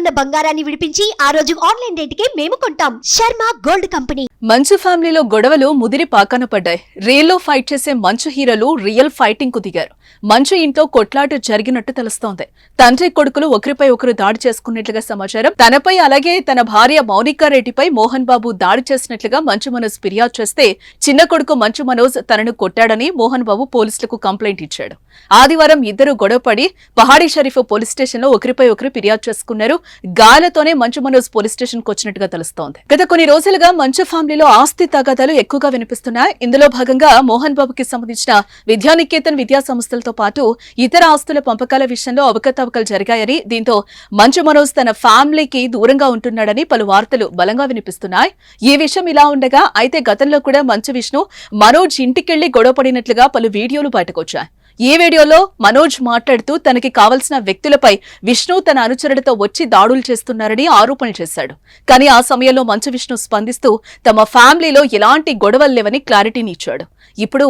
ఉన్న బంగారాన్ని విడిపించి ఆ రోజు ఆన్లైన్ రేటుకే మేము కొంటాం. Sharma gold company. మంచు ఫ్యామిలీలో గొడవలు ముదిరి పాకాన పడ్డాయి. రియల్లో ఫైట్ చేసే మంచు హీరోలు రియల్ ఫైటింగ్ కు దిగారు. మంచు ఇంట్లో కొట్లాట జరిగినట్టు తెలుస్తోంది. తండ్రి కొడుకులు ఒకరిపై ఒకరు దాడి చేసుకున్నట్లుగా సమాచారం. తనపై అలాగే తన భార్య మౌనికా రెడ్డిపై మోహన్ బాబు దాడి చేసినట్లుగా మంచు మనోజ్ ఫిర్యాదు చేస్తే చిన్న కొడుకు మంచు మనోజ్ తనను కొట్టాడని మోహన్ బాబు పోలీసులకు కంప్లైంట్ ఇచ్చాడు. ఆదివారం ఇద్దరు గొడవపడి పహాడీ షరీఫ్ పోలీస్ స్టేషన్ లో ఒకరిపై ఒకరు ఫిర్యాదు చేసుకున్నారు. గాయాలతోనే మంచు మనోజ్ పోలీస్ స్టేషన్ కు వచ్చినట్టుగా తెలుస్తోంది. గత కొన్ని రోజులుగా మంచు ఫ్యామిలీలో ఆస్తి తగాదాలు ఎక్కువగా వినిపిస్తున్నాయి. ఇందులో భాగంగా మోహన్ బాబుకి సంబంధించిన విద్యానికేతన్ విద్యా సంస్థలతో పాటు ఇతర ఆస్తుల పంపకాల విషయంలో అవకతవకలు జరిగాయని, దీంతో మంచు మనోజ్ తన ఫ్యామిలీకి దూరంగా ఉంటున్నాడని పలు వార్తలు బలంగా వినిపిస్తున్నాయి. ఈ విషయం ఇలా ఉండగా అయితే గతంలో కూడా మంచు విష్ణు మనోజ్ ఇంటికెళ్లి గొడవపడినట్లుగా పలు వీడియోలు బయటకొచ్చాయి. ఈ వీడియోలో మనోజ్ మాట్లాడుతూ తనకి కావలసిన వ్యక్తులపై విష్ణు తన అనుచరులతో వచ్చి దాడులు చేస్తున్నారని ఆరోపణలు చేశాడు. కానీ ఆ సమయంలో మంచు విష్ణు స్పందిస్తూ తమ ఫ్యామిలీలో ఎలాంటి గొడవలు లేవని క్లారిటీని ఇచ్చాడు. ఇప్పుడు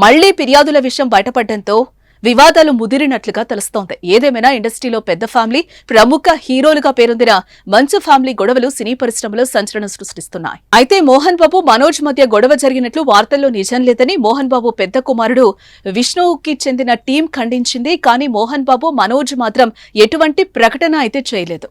మళ్లీ ఫిర్యాదుల విషయం బయటపడడంతో వివాదాలు ముదిరినట్లుగా తెలుస్తోంది. ఏదేమైనా ఇండస్ట్రీలో పెద్ద ఫ్యామిలీ, ప్రముఖ హీరోలుగా పేరొందిన మంచు ఫ్యామిలీ గొడవలు సినీ పరిశ్రమలో సంచలనం సృష్టిస్తున్నాయి. అయితే మోహన్ బాబు మనోజ్ మధ్య గొడవ జరిగినట్లు వార్తల్లో నిజం లేదని మోహన్ బాబు పెద్ద కుమారుడు విష్ణువుకి చెందిన టీం ఖండించింది. కానీ మోహన్ బాబు మనోజ్ మాత్రం ఎటువంటి ప్రకటన అయితే చేయలేదు.